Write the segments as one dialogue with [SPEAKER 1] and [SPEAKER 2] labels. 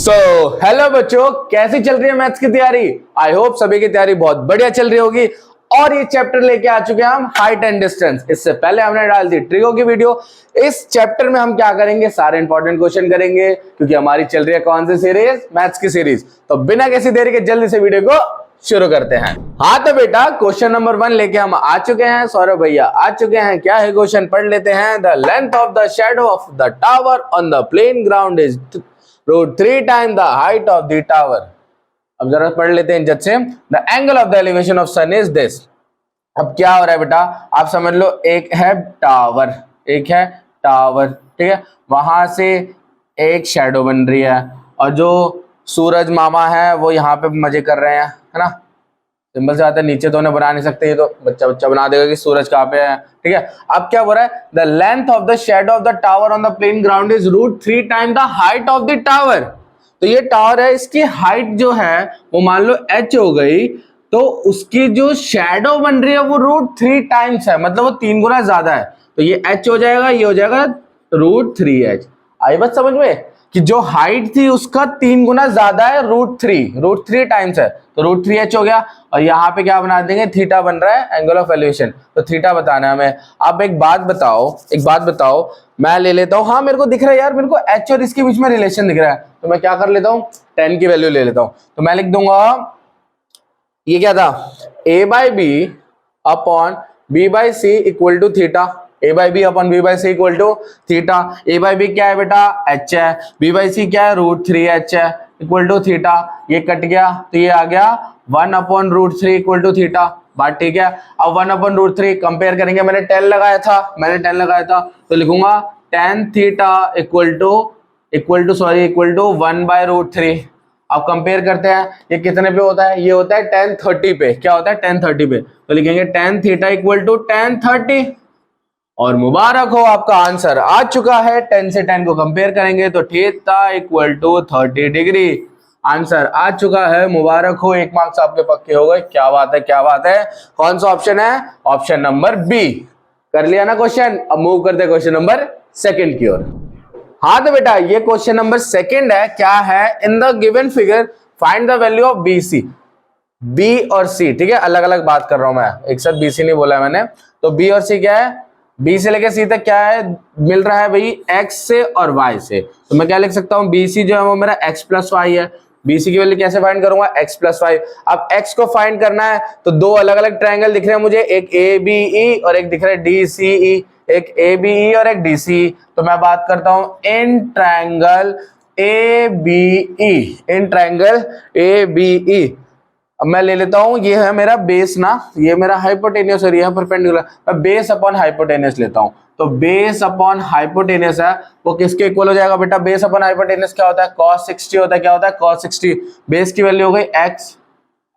[SPEAKER 1] So hello बच्चों, कैसी चल रही है मैथ्स की तैयारी। आई होप सभी की तैयारी बहुत बढ़िया चल रही होगी। और ये चैप्टर लेके आ चुके हैं हम हाइट एंड डिस्टेंस। इससे पहले हमने डाल दी ट्रिगो की वीडियो। इस चैप्टर में हम क्या करेंगे, सारे इंपॉर्टेंट क्वेश्चन करेंगे, क्योंकि हमारी चल रही है कौन सी सीरीज, मैथ्स की सीरीज। तो बिना किसी देरी के जल्दी से वीडियो को शुरू करते हैं। हाँ तो बेटा, क्वेश्चन नंबर 1 लेके हम आ चुके हैं। सौरभ भैया आ चुके हैं। क्या है क्वेश्चन, पढ़ लेते हैं। The length of the shadow of the tower on the plane ground is √3 times the height of the tower। अब जरा पढ़ लेते हैं जज से। The angle of the elevation of sun is this. अब क्या हो रहा है बेटा, आप समझ लो, एक है टावर, एक है टावर, ठीक है। वहां से एक शैडो बन रही है, और जो सूरज मामा है वो यहाँ पे मजे कर रहे हैं, है ना। सिंपल से आता है, नीचे तो उन्हें बना नहीं सकते, ये तो बच्चा बना देगा कि सूरज कहाँ पे है, ठीक है। अब क्या बोल रहा है, the length of the shadow of the tower on the plane ground is √3 times the height of the tower. तो ये टावर है, इसकी हाइट जो है वो मान लो h हो गई, तो उसकी जो शैडो बन रही है वो √3 times है, मतलब वो 3 गुना ज्यादा है। तो ये h हो जाएगा, ये हो जाएगा √3h। आई बात समझ में, कि जो हाइट थी उसका 3 गुना ज्यादा है, √3 टाइम्स है, तो √3h हो गया। और यहाँ पे क्या बना देंगे, थीटा बन रहा है, एंगल ऑफ एलिवेशन, तो थीटा बताना है हमें। अब एक बात बताओ, मैं ले लेता हूँ, हाँ मेरे को दिख रहा है यार, मेरे को h और इसके बीच में रिलेशन दिख रहा है, तो मैं क्या कर लेता हूँ, 10 की वैल्यू ले लेता हूँ। तो मैं लिख दूंगा, ये क्या था, a/b upon b/c equal to theta. a/b upon b/c equal to theta. a/b क्या है बेटा, h है, b/c क्या है, √3h है, इक्वल टू थीटा। ये कट गया तो ये आ गया 1 अपॉन √3 इक्वल टू थीटा। बात ठीक है। अब 1 अपॉन √3 कंपेयर करेंगे, मैंने 10 लगाया था, तो लिखूंगा tan थीटा इक्वल टू 1/√3। अब कंपेयर करते हैं, ये कितने पे होता है, ये होता है tan 30 पे। क्या होता है, tan 30 पे, तो लिखेंगे tan theta equal to tan 30। और मुबारक हो, आपका आंसर आ चुका है। 10 से 10 को कंपेयर करेंगे तो theta equal to 30 degree. Answer आ चुका है, मुबारक हो, 1 मार्क्स आपके पक्के हो गए। क्या बात है। कौन सा ऑप्शन है, ऑप्शन नंबर बी। कर लिया ना क्वेश्चन। अब मूव करते हैं क्वेश्चन नंबर 2 की ओर। हाँ तो बेटा, ये क्वेश्चन नंबर 2 है। क्या है, in the given figure find the value of BC। B और C, ठीक है, अलग अलग बात कर रहा हूं मैं, एक साथ BC नहीं बोला मैंने। तो B और C क्या है, B से लेके C तक क्या है, मिल रहा है भाई X से और Y से। तो मैं क्या लिख सकता हूँ, BC जो है वो मेरा X प्लस Y है। BC की वैल्यू कैसे फाइंड करूंगा, X प्लस Y। अब X को फाइंड करना है तो 2 अलग अलग ट्रायंगल दिख रहे हैं मुझे, एक ABE और एक दिख रहा है DCE, एक ABE और एक DCE। तो मैं बात करता हूं इन ट्रायंगल ABE। अब मैं ले लेता हूं, ये है मेरा बेस ना, ये मेरा हाइपोटेनियस और ये है परपेंडिकुलर। मैं बेस अपॉन हाइपोटेनियस लेता हूं, तो बेस अपॉन हाइपोटेनियस है वो किसके इक्वल हो जाएगा बेटा, बेस अपॉन हाइपोटेनियस क्या होता है, cos 60 होता है। क्या होता है, cos 60। बेस की वैल्यू हो गई x,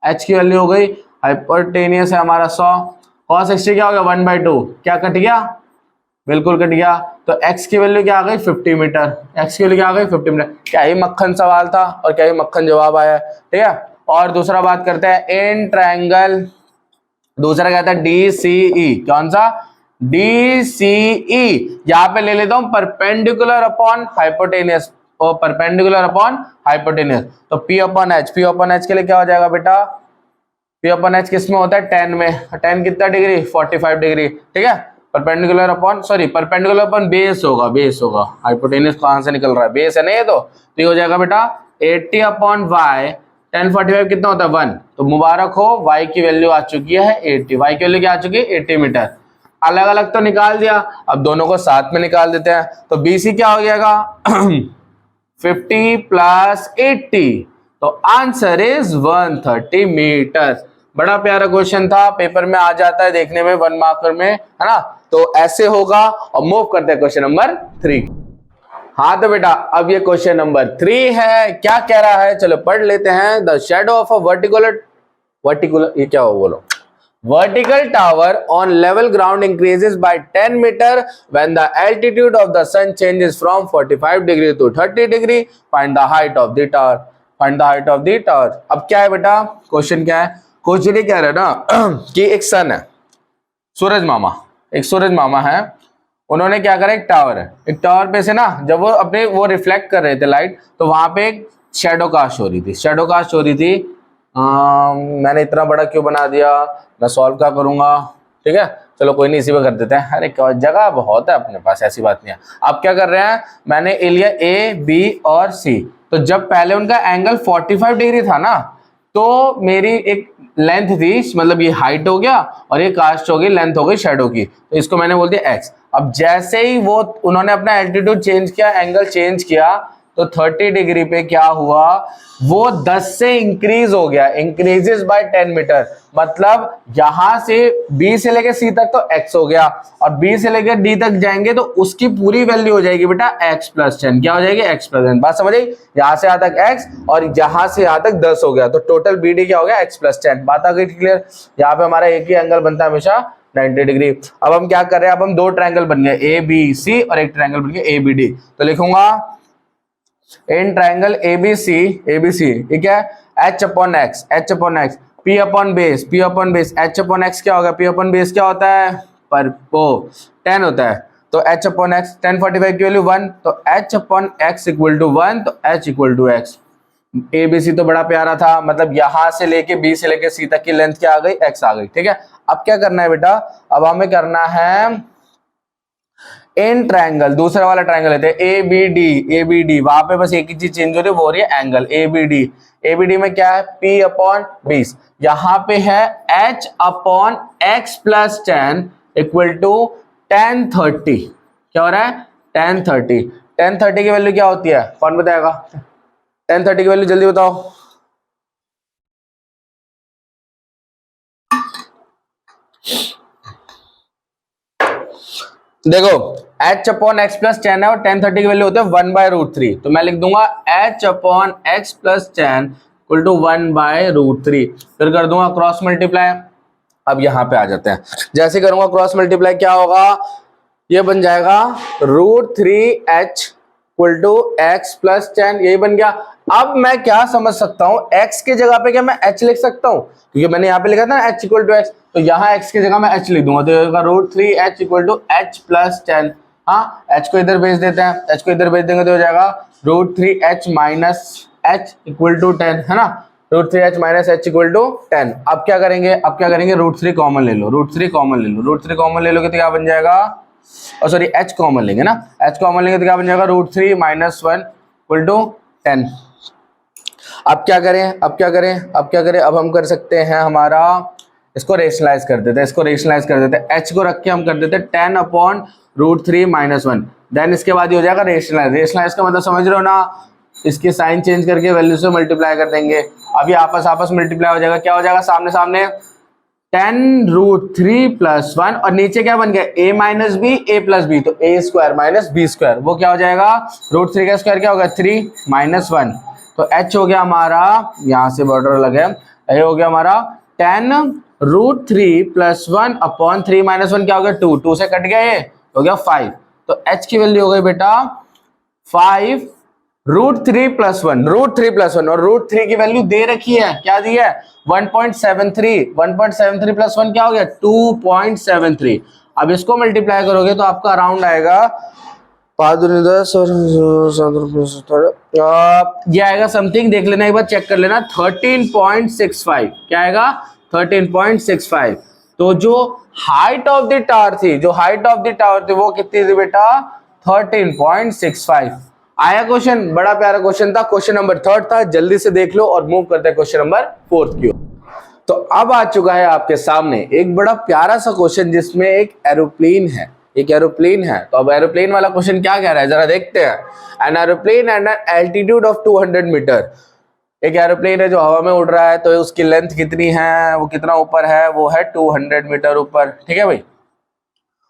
[SPEAKER 1] h की वैल्यू हो गई, हाइपोटेनियस है हमारा 100, cos 60 क्या हो गया, 1/2। क्या कट गया, बिल्कुल कट गया। तो x की वैल्यू क्या आ गई, 50 मीटर। x की वैल्यू क्या आ गई, 50 मीटर। क्या ही मक्खन सवाल था और क्या ही मक्खन जवाब आया, ठीक है। और दूसरा बात करते हैं, इन ट्रायंगल, दूसरा कहता है DCE। कौन सा, DCE। यहां पे ले लेता हूं परपेंडिकुलर अपॉन हाइपोटेनियस, और परपेंडिकुलर अपॉन हाइपोटेनियस। तो P अपॉन H के लिए क्या हो जाएगा बेटा, P अपॉन H किस में होता है, 10 में। 10 कितना डिग्री, 45 डिग्री, ठीक है। परपेंडिकुलर अपॉन बेस होगा। हाइपोटेनियस कहां से निकल रहा है, बेस है ना ये। तो ये हो जाएगा बेटा 80 अपॉन y। 10 45 कितना होता है, 1। तो मुबारक हो, y की वैल्यू आ चुकी है 80। y की वैल्यू क्या आ चुकी है, 80 मीटर। अलग अलग तो निकाल दिया, अब दोनों को साथ में निकाल देते हैं। तो BC क्या हो जाएगा 50 प्लस 80, तो आंसर इज 130 मीटर। बड़ा प्यारा क्वेश्चन था, पेपर में आ जाता है देखने में, 1 मार्कर में, है ना। तो ऐसे होगा। और मूव करते हैं क्वेश्चन नंबर 3। हाँ तो बेटा, अब ये क्वेश्चन नंबर 3 है। क्या कह रहा है, चलो पढ़ लेते हैं। द शैडो ऑफ अ वर्टिकुलर ये क्या हो बोलो, vertical tower on level ground increases by 10 meter when the altitude of the sun changes from 45 degree to 30 degree. Find the height of the tower. अब क्या है बेटा, क्वेश्चन क्या है, क्वेश्चन ये कह रहा है ना कि एक सन है, सूरज मामा है, उन्होंने क्या करा, एक टावर है, एक टावर पे से ना जब वो अपने वो रिफ्लेक्ट कर रहे थे लाइट, तो वहां पे एक शेडो कास्ट हो रही थी, शेडो कास्ट हो रही थी। मैंने इतना बड़ा क्यों बना दिया, मैं सॉल्व क्या करूंगा, ठीक है चलो कोई नहीं, इसी में कर देते हैं। अरे क्या जगह बहुत है अपने पास, ऐसी बात नहीं है। अब क्या कर रहे हैं, मैंने ए लिया ए बी और सी, तो जब पहले उनका एंगल 45 डिग्री था ना, तो मेरी एक लेंथ थी, मतलब ये हाइट हो गया और ये कास्ट हो गई, लेंथ हो गई शेडो की, तो इसको मैंने बोल दिया एक्स। अब जैसे ही वो उन्होंने अपना एल्टीट्यूड चेंज किया, एंगल चेंज किया, तो 30 डिग्री पे क्या हुआ, वो 10 से इंक्रीज हो गया, इंक्रीजेस बाय 10 मीटर। मतलब यहां से बी से लेके सी तक तो x हो गया, और बी से लेकर डी तक जाएंगे तो उसकी पूरी वैल्यू हो जाएगी बेटा x प्लस 10। क्या हो जाएगी, x प्लस 10। बात समझ आई, यहां से यहां तक x और यहां से यहां तक 10 हो गया, तो टोटल बी डी क्या हो गया, x प्लस 10। बात आ गई क्लियर। यहाँ पे हमारा एक ही एंगल बनता है हमेशा 90 डिग्री। अब हम क्या कर रहे हैं, अब हम दो ट्रायंगल बन गए ए बी सी और एक ट्रायंगल बन गया ए बी डी। तो लिखूंगा इन ट्रायंगल एबीसी ठीक है, h upon x, p upon base, h upon x क्या होगा, p अपॉन बेस क्या होता है, पर वो 10 होता है, तो h अपॉन एक्स 1045 की वैल्यू 1, तो h upon X equal to 1, तो h equal to X. ABC तो बड़ा प्यारा था, मतलब यहां से लेके बी से लेके सी तक की लेंथ क्या आ गई, x आ गई, ठीक है। अब क्या करना है बेटा, अब हमें करना है इन ट्रायंगल, दूसरा वाला ट्रायंगल लेते हैं ए बी डी, वहां पे बस एक ही चीज चेंज हो रही है, वो हो रही है एंगल ए बी डी में क्या है, p अपॉन 20, यहाँ पे है h upon X plus 10 equal to 1030। क्या हो रहा है, 1030 की वैल्यू क्या होती है, कौन बताएगा, 1030 की वैल्यू जल्दी बताओ। देखो h अपॉन एक्स प्लस 10 है और 1030 की वैल्यू होती है 1/√3, तो मैं लिख दूंगा h upon X plus 10 equal to 1/√3, फिर कर दूंगा क्रॉस मल्टीप्लाई। अब यहां पे आ जाते हैं, जैसे करूंगा क्रॉस मल्टीप्लाई क्या होगा, ये बन जाएगा √3h equal to x plus 10, यही बन गया। अब मैं क्या समझ सकता हूं, x की जगह पे क्या मैं h लिख सकता हूं, क्योंकि मैंने यहाँ पे लिखा था ना h इक्वल टू एक्स, तो यहाँ x की जगह मैं h लिख दूंगा, तो √3h equal to h plus 10। हाँ h को इधर भेज देते हैं, h को इधर भेज देंगे तो हो जाएगा √3h minus h equal to 10, है ना, √3h minus h equal to 10। अब क्या करेंगे, √3 कॉमन ले लो, √3 कॉमन ले लो, √3 कॉमन ले लोगे तो क्या बन जाएगा, और सॉरी h कॉमन लेंगे ना, h कॉमन लेंगे तो क्या बन जाएगा, √3 माइनस 1 इक्वल टू 10। अब क्या करें, अब हम कर सकते हैं हमारा, इसको रेशनलाइज कर देते हैं, h को रख के हम कर देते हैं 10 अपॉन √3 माइनस 1, देन इसके बाद ये हो जाएगा रेशनलाइज का मतलब समझ रहे हो ना, इसके साइन चेंज करके वैल्यू से मल्टीप्लाई कर देंगे। अभी आपस मल्टीप्लाई हो जाएगा, क्या हो जाएगा, सामने 10√3 प्लस 1 और नीचे क्या बन गया, a minus B A plus B, तो a square minus B square, वो क्या हो जाएगा, √3 का स्क्वायर क्या होगा 3 माइनस 1, तो h हो गया हमारा, यहां से बॉर्डर अलग है, ये हो गया हमारा 10√3 प्लस 1 अपॉन 3 माइनस 1 क्या हो गया 2, 2 से कट गया, ये हो गया 5, तो h की वैल्यू हो गई बेटा 5 √3 प्लस 1, और √3 की वैल्यू दे रखी है, क्या दी है 1.73 प्लस 1 क्या हो गया 2.73। अब इसको मल्टीप्लाई करोगे तो आपका अराउंड आएगा 5 ये आएगा समथिंग, देख लेना एक बार, चेक कर लेना 13.65, क्या आएगा 13.65। तो जो हाइट ऑफ द टावर थी, वो कितनी थी बेटा 13.65। आया क्वेश्चन, बड़ा प्यारा क्वेश्चन था, क्वेश्चन नंबर 3 था, जल्दी से देख लो और मूव करते हैं क्वेश्चन नंबर 4 की ओर। तो अब आ चुका है आपके सामने एक बड़ा प्यारा सा क्वेश्चन जिसमें एक एरोप्लेन है, तो अब एरोप्लेन वाला क्वेश्चन क्या कह रहा है जरा देखते हैं। An aeroplane at an altitude of 200 metre, एक एरोप्लेन है जो हवा में उड़ रहा है, तो उसकी लेंथ कितनी है, वो कितना ऊपर है, वो है 200 मीटर ऊपर, ठीक है भाई।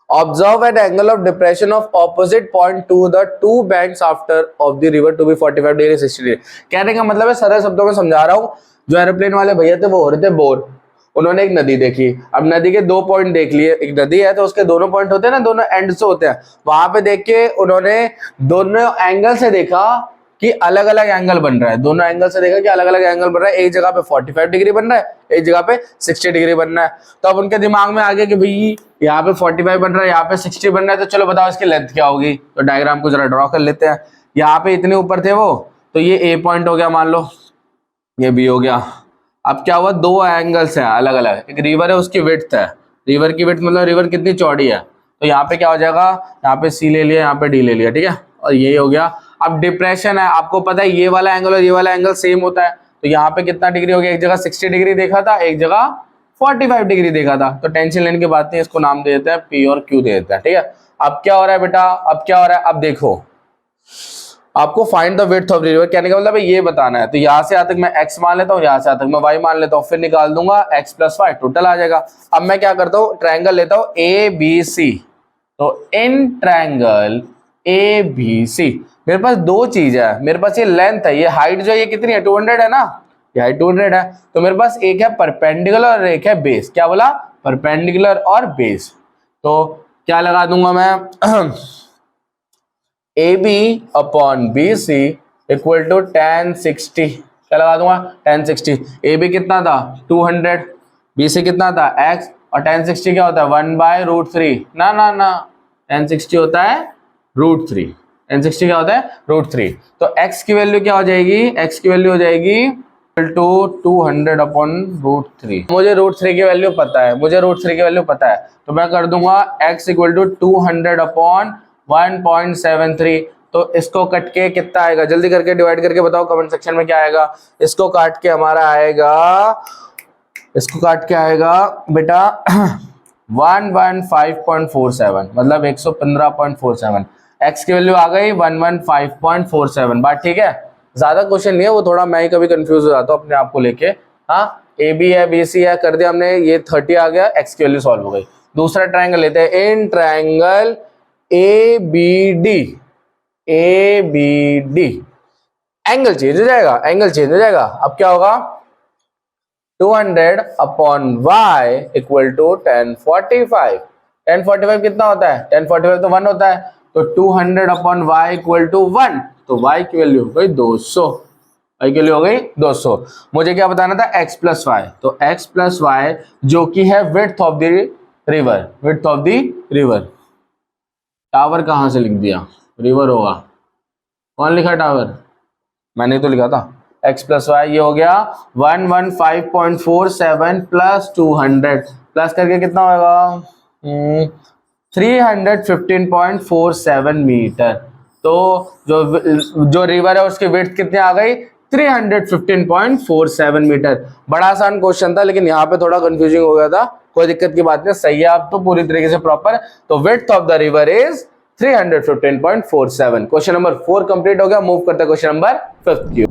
[SPEAKER 1] Observe an angle of depression of opposite point to the two banks after of the river to be 45 degree 60 degree। कहने का मतलब है, सरल शब्दों में समझा रहा हूँ, जो एरोप्लेन वाले भैया थे वो हो रहे थे बोर, उन्होंने एक नदी देखी, अब नदी के 2 पॉइंट देख लिए, एक नदी है तो उसके दोनों पॉइंट होते हैं ना, दोनों एंड से होते हैं, वहां पे देख के उन्होंने दोनों एंगल से देखा कि अलग अलग एंगल बन रहा है, दोनों एंगल से देखा कि अलग अलग एंगल बन रहा है, एक जगह पे 45 डिग्री बन रहा है, एक जगह पे 60 डिग्री बन रहा है। तो अब उनके दिमाग में आ गया कि भाई यहाँ पे 45 बन रहा है, यहाँ पे 60 बन रहा है, तो चलो बताओ इसकी लेंथ क्या होगी, तो डायग्राम को जरा ड्रॉ कर लेते हैं। यहाँ पे इतने ऊपर थे वो, तो ये ए पॉइंट हो गया मान लो, ये बी हो गया। अब क्या हुआ, दो एंगल्स हैं अलग अलग, एक रिवर है उसकी विड्थ है, रिवर की विड्थ मतलब रिवर कितनी चौड़ी है, तो यहाँ पे क्या हो जाएगा, यहाँ पे सी ले लिया, यहाँ पे डी ले लिया, ठीक है, और ये हो गया। अब डिप्रेशन है, आपको पता है ये वाला एंगल और ये वाला एंगल सेम होता है, तो यहाँ पे कितना डिग्री हो गया, एक जगह 60 डिग्री देखा था, एक जगह 45 डिग्री देखा था, तो टेंशन लेने की बात नहीं, इसको नाम दे देते हैं पी और क्यू दे देते हैं, ठीक है। अब क्या हो रहा है बेटा, अब क्या हो रहा है, अब देखो आपको find the width of river, कहने का मतलब है ये बताना है, तो यहाँ से यहाँ तक मैं x मान लेता हूँ, यहाँ से यहाँ तक मैं y मान लेता हूँ, फिर निकाल दूंगा x प्लस वाई, टोटल आ जाएगा। अब मैं क्या करता हूँ, ट्रायंगल लेता हूँ ABC, तो इन ट्रायंगल ABC मेरे पास दो चीज है, मेरे पास ये लेंथ है, ये हाइट जो है ये कितनी है, 200 है ना, ये हाइट 200 है, तो मेरे पास एक है परपेंडिकुलर और एक है बेस, क्या बोला, परपेंडिकुलर और बेस, तो क्या लगा दूंगा मैं AB upon BC equal to tan 60, क्या लगा दूंगा, tan 60, AB कितना था 200, BC कितना था x, और tan 60 क्या होता है 1/√3, ना ना ना, tan 60 होता है √3, tan 60 क्या होता है √3, तो x की वैल्यू क्या हो जाएगी, x की वैल्यू हो जाएगी इक्वल टू 200 अपॉन √3, मुझे √3 की वैल्यू पता है, मुझे √3 की वैल्यू पता है, तो मैं कर दूंगा x इक्वल टू 200 अपॉन 1.73, तो इसको कट के कितना आएगा, जल्दी करके डिवाइड करके बताओ कमेंट सेक्शन में क्या आएगा, इसको काट के हमारा आएगा, इसको काट के आएगा बेटा 115.47, मतलब 115.47, x की वैल्यू आ गई 115.47, बात ठीक है, ज्यादा क्वेश्चन नहीं है, वो थोड़ा मैं ही कभी कंफ्यूज हो जाता हूँ अपने आप को लेके, हाँ ए बी है बी सी है कर दिया हमने, ये 30 आ गया, x की वैल्यू सॉल्व हो गई। दूसरा ट्रायंगल लेते हैं, in triangle ABD, ABD angle change हो जाएगा, एंगल चेंज हो जाएगा, अब क्या होगा 200 अपॉन y इक्वल टू 1045, 1045 कितना होता है, 1045 तो 1 होता है, तो 200 अपॉन y इक्वल टू 1, तो y की वैल्यू हो गई 200, y की वैल्यू हो गई 200। मुझे क्या बताना था x प्लस वाई, तो x प्लस वाई जो कि है width of the river, width of the river, tower कहां से लिख दिया, रिवर होगा, कौन लिखा टावर, मैंने तो लिखा था, x प्लस वाई, ये हो गया 115.47 प्लस 200 प्लस करके कितना होगा 315.47 मीटर, तो जो रिवर है उसकी विड्थ कितनी आ गई 315.47 मीटर। बड़ा आसान क्वेश्चन था, लेकिन यहाँ पे थोड़ा कंफ्यूजिंग हो गया था, कोई दिक्कत की बात नहीं, सही है आप तो पूरी तरीके से प्रॉपर, तो width of the river is 315.47। Question number 4 complete हो गया, मूव करते हैं क्वेश्चन नंबर 5 की।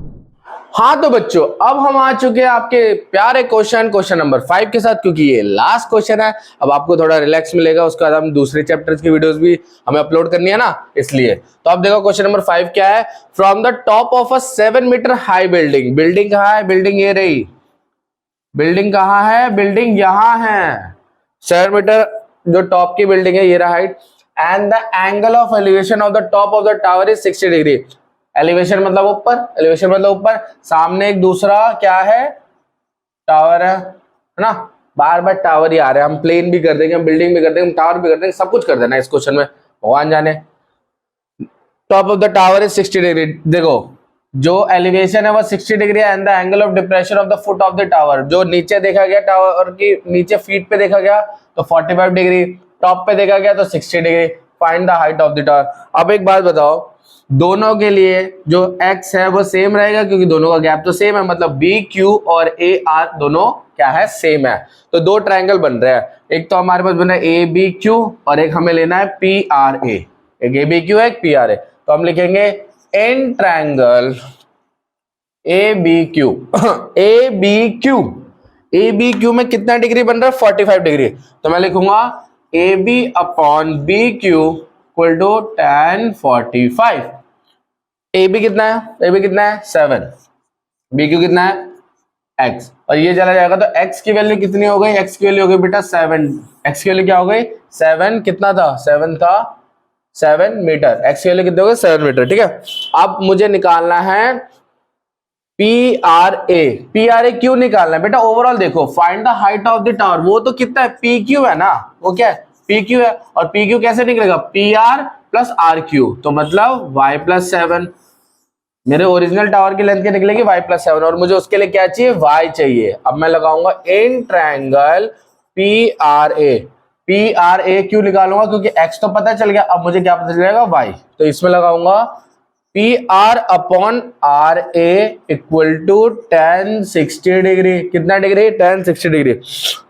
[SPEAKER 1] हाँ तो बच्चों अब हम आ चुके हैं आपके प्यारे क्वेश्चन नंबर 5 के साथ, क्योंकि ये लास्ट क्वेश्चन है, अब आपको थोड़ा रिलैक्स मिलेगा, उसके बाद हम दूसरे चैप्टर्स की वीडियोस भी हमें अपलोड करनी है ना, इसलिए। तो अब देखो क्वेश्चन नंबर 5 क्या है, from the top of a 7 metre high building, building कहाँ है, बिल्डिंग ये रही, बिल्डिंग कहाँ है, बिल्डिंग यहाँ है, 7 मीटर जो टॉप की बिल्डिंग है ये रहा height, and the angle of elevation of the top of the tower is 60 degree, elevation मतलब ऊपर, एलिवेशन मतलब ऊपर, सामने एक दूसरा क्या है टावर है ना, बार बार टावर ही आ रहे हैं, हम प्लेन भी कर देंगे, हम बिल्डिंग भी कर देंगे, हम टावर भी कर देंगे, सब कुछ कर देना इस क्वेश्चन में, भगवान जाने। Top of the tower is 60 degree, देखो जो एलिवेशन है वो 60 डिग्री है, and the angle of depression of the foot of the tower, जो नीचे देखा गया टावर की नीचे फीट पे देखा गया तो 45 डिग्री, टॉप पे देखा गया तो 60 degree, find the height of the tower. अब एक बात बताओ, दोनों के लिए जो x है वो सेम रहेगा, क्योंकि दोनों का गैप तो सेम है, मतलब BQ और AR दोनों क्या है सेम है, तो दो ट्रायंगल बन रहे हैं, एक तो हमारे पास बन रहा है ABQ और एक हमें लेना है PRA, एक ABQ है एक PRA, तो हम लिखेंगे इन ट्रायंगल ABQ ABQ में कितना डिग्री बन रहा है 45 डिग्री, तो मैं लिखूंगा AB upon BQ equal to tan 45, AB कितना है, AB कितना है 7, BQ कितना है x, और ये चला जाएगा तो x की वैल्यू कितनी हो गई, x की वैल्यू हो गई बेटा 7, x की वैल्यू क्या हो गई 7, कितना था 7 था 7 मीटर, x की वैल्यू कितनी हो गई 7 मीटर, ठीक है। अब मुझे निकालना है PRA क्यों निकालना है बेटा, ओवरऑल देखो, find the height of the tower, वो तो कितना है PQ है ना, वो क्या है PQ है, और PQ कैसे निकलेगा PR प्लस RQ, तो मतलब y प्लस 7, मेरे ओरिजिनल टावर की लेंथ क्या निकलेगी y+7 और मुझे उसके लिए क्या चाहिए y चाहिए। अब मैं लगाऊंगा इन ट्रायंगल PRA क्यों निकालूंगा क्योंकि x तो पता चल गया, अब मुझे क्या पता चलेगा y, तो इसमें लगाऊंगा PR/RA equal to tan 60 degree. कितना डिग्री? tan 60 degree.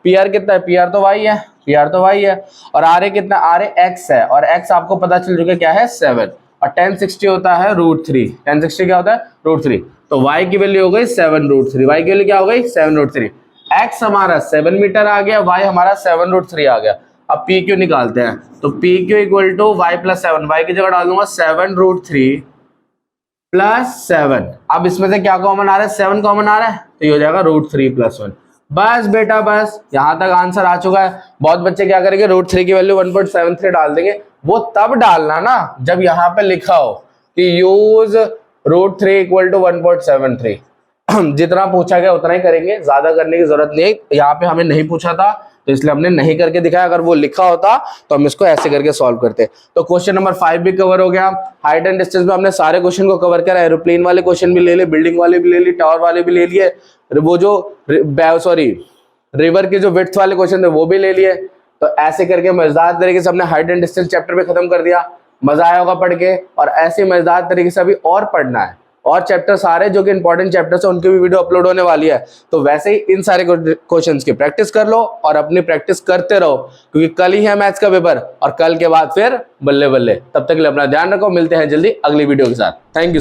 [SPEAKER 1] PR कितना है? PR तो y है और RA कितना? RA x है और x आपको पता चल चुका क्या है 7 और tan 60 होता है √3। tan 60 क्या होता है? √3। तो y की वैल्यू हो गई 7√3। y की वैल्यू क्या हो गई? 7√3। x हमारा 7 मीटर आ गया, y हमारा 7√3 आ गया। अब PQ निकालते हैं, तो PQ equal to y+7, y की जगह डाल दूंगा 7√3 +7। अब इसमें से क्या कॉमन आ रहा है? 7 कॉमन आ रहा है, तो ये हो जाएगा √3 +1। बस बेटा बस, यहां तक आंसर आ चुका है। बहुत बच्चे क्या करेंगे, √3 की वैल्यू 1.73 डाल देंगे। वो तब डालना ना जब यहां पे लिखा हो कि यूज √3 इक्वल टू 1.73। जितना पूछा गया उतना ही करेंगे, ज्यादा करने की जरूरत नहीं। यहाँ पे हमें नहीं पूछा था तो इसलिए हमने नहीं करके दिखाया। अगर वो लिखा होता तो हम इसको ऐसे करके सॉल्व करते। तो क्वेश्चन नंबर 5 भी कवर हो गया। हाइट एंड डिस्टेंस में हमने सारे क्वेश्चन को कवर करा। एरोप्लेन वाले क्वेश्चन भी ले लिए, बिल्डिंग वाले भी ले लिए, टावर वाले भी ले लिए, वो जो रिवर के जो विड्थ वाले क्वेश्चन थे वो भी ले लिए। तो ऐसे करके मजेदार तरीके से हमने हाइट एंड डिस्टेंस चैप्टर पे खत्म कर दिया। मजा आया होगा पढ़ के, और ऐसे मजेदार तरीके से अभी और पढ़ना है। और चैप्टर सारे जो कि इंपॉर्टेंट चैप्टर्स हैं उनकी भी वीडियो अपलोड होने वाली है। तो वैसे ही इन सारे क्वेश्चंस की प्रैक्टिस कर लो और अपनी प्रैक्टिस करते रहो, क्योंकि कल ही है मैथ्स का पेपर और कल के बाद फिर बल्ले बल्ले। तब तक के लिए अपना ध्यान रखो, मिलते हैं जल्दी अगली वीडियो के साथ। Thank you.